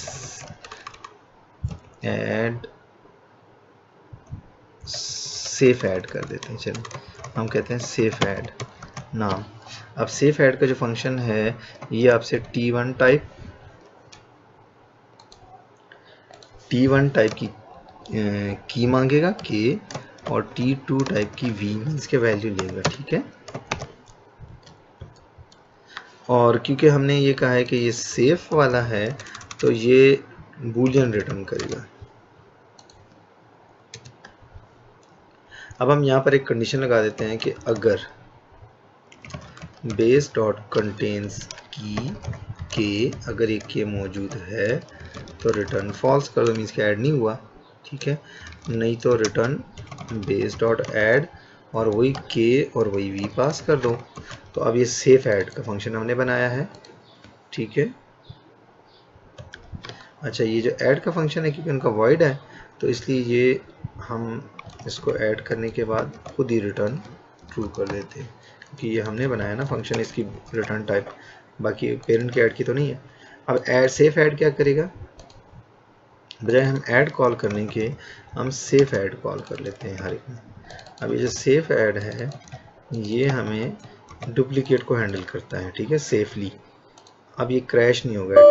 सेफ ऐड कर देते हैं। चलो हम कहते हैं सेफ ऐड नाम। अब सेफ ऐड का जो फंक्शन है ये आपसे T1 टाइप की मांगेगा के और T2 टाइप की V मीन्स के वैल्यू लेगा, ठीक है। और क्योंकि हमने ये कहा है कि ये सेफ वाला है तो ये बूलियन रिटर्न करेगा। अब हम यहाँ पर एक कंडीशन लगा देते हैं कि अगर बेस डॉट कंटेन्स की के, अगर एक के मौजूद है तो रिटर्न फॉल्स कर दो, मीन्स कि ऐड नहीं हुआ, ठीक है। नहीं तो रिटर्न बेस डॉट ऐड और वही के और वही वी पास कर दो। तो अब ये सेफ ऐड का फंक्शन हमने बनाया है, ठीक है। अच्छा, ये जो ऐड का फंक्शन है क्योंकि उनका वॉइड है तो इसलिए ये हम इसको ऐड करने के बाद खुद ही रिटर्न ट्रू कर देते हैं क्योंकि ये हमने बनाया ना फंक्शन, इसकी रिटर्न टाइप बाकी पेरेंट के ऐड की तो नहीं है। अब ऐड सेफ ऐड क्या करेगा, बजाय हम ऐड कॉल करने के हम सेफ ऐड कॉल कर लेते हैं हर एक में। अब ये जो सेफ ऐड है ये हमें डुप्लीकेट को हैंडल करता है, ठीक है, सेफली। अब ये क्रैश नहीं होगा।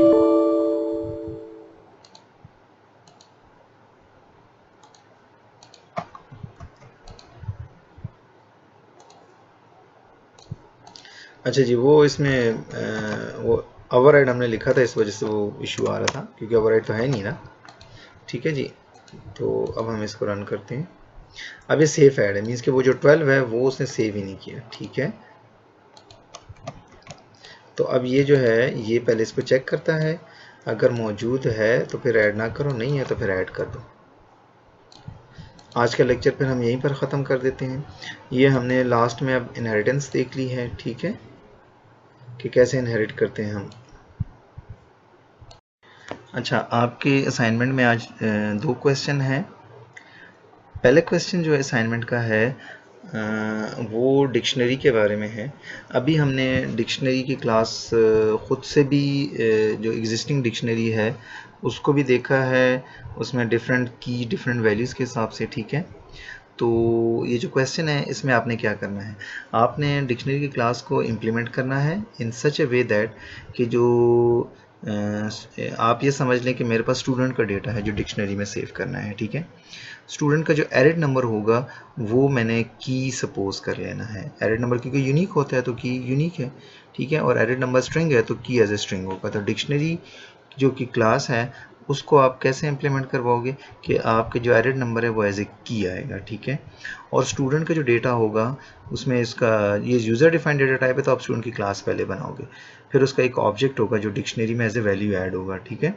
अच्छा जी, वो इसमें वो ओवरराइड हमने लिखा था, इस वजह से वो इशू आ रहा था, क्योंकि ओवरराइड तो है नहीं ना। ठीक है जी, तो अब हम इसको रन करते हैं। अब ये सेफ ऐड है, मीन्स कि वो जो 12 है वो उसने सेव ही नहीं किया। ठीक है, तो अब ये जो है ये पहले इसको चेक करता है, अगर मौजूद है तो फिर ऐड ना करो, नहीं है तो फिर ऐड कर दो। आज का लेक्चर फिर हम यहीं पर ख़त्म कर देते हैं। ये हमने लास्ट में अब इनहेरिटेंस देख ली है। ठीक है, कि कैसे इनहेरिट करते हैं हम। अच्छा, आपके असाइनमेंट में आज 2 क्वेश्चन हैं। पहले क्वेश्चन जो असाइनमेंट का है वो डिक्शनरी के बारे में है। अभी हमने डिक्शनरी की क्लास ख़ुद से भी जो एग्जिस्टिंग डिक्शनरी है उसको भी देखा है, उसमें डिफरेंट की डिफरेंट वैल्यूज़ के हिसाब से। ठीक है, तो ये जो क्वेश्चन है इसमें आपने क्या करना है, आपने डिक्शनरी की क्लास को इम्प्लीमेंट करना है इन सच ए वे दैट कि जो आप ये समझ लें कि मेरे पास स्टूडेंट का डेटा है जो डिक्शनरी में सेव करना है। ठीक है, स्टूडेंट का जो एरिड नंबर होगा वो मैंने की सपोज कर लेना है। एरिड नंबर क्योंकि यूनिक होता है तो की यूनिक है। ठीक है, और एरिड नंबर स्ट्रिंग है तो की एज ए स्ट्रिंग होगा। तो डिक्शनरी जो कि क्लास है उसको आप कैसे इम्प्लीमेंट करवाओगे कि आपके जो एरिड नंबर है वो एज ए की आएगा। ठीक है, और स्टूडेंट का जो डेटा होगा उसमें इसका ये यूज़र डिफाइंड डेटा टाइप है, तो आप स्टूडेंट की क्लास पहले बनाओगे, फिर उसका एक ऑब्जेक्ट होगा जो डिक्शनरी में एज ए वैल्यू ऐड होगा। ठीक है,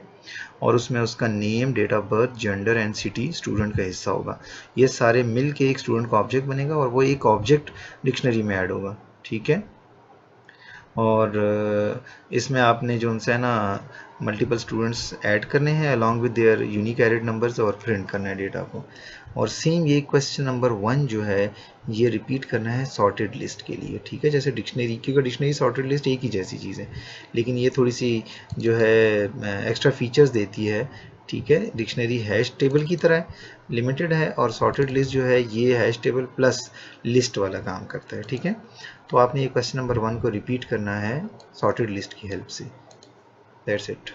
और उसमें उसका name, date of birth, gender and city student का हिस्सा होगा। ये सारे मिल के एक स्टूडेंट का ऑब्जेक्ट बनेगा और वो एक ऑब्जेक्ट डिक्शनरी में ऐड होगा। ठीक है, और इसमें आपने जो उनसे है ना मल्टीपल स्टूडेंट्स ऐड करने हैं along with their unique arid numbers और प्रिंट करना है डेटा को। और सेम ये क्वेश्चन नंबर 1 जो है ये रिपीट करना है सॉर्टेड लिस्ट के लिए। ठीक है, जैसे डिक्शनरी, क्योंकि डिक्शनरी सॉर्टेड लिस्ट एक ही जैसी चीज़ है, लेकिन ये थोड़ी सी जो है एक्स्ट्रा फीचर्स देती है। ठीक है, डिक्शनरी हैश टेबल की तरह लिमिटेड है और सॉर्टेड लिस्ट जो है ये हैश टेबल प्लस लिस्ट वाला काम करता है। ठीक है, तो आपने ये क्वेश्चन नंबर 1 को रिपीट करना है सॉर्टेड लिस्ट की हेल्प से। That's it.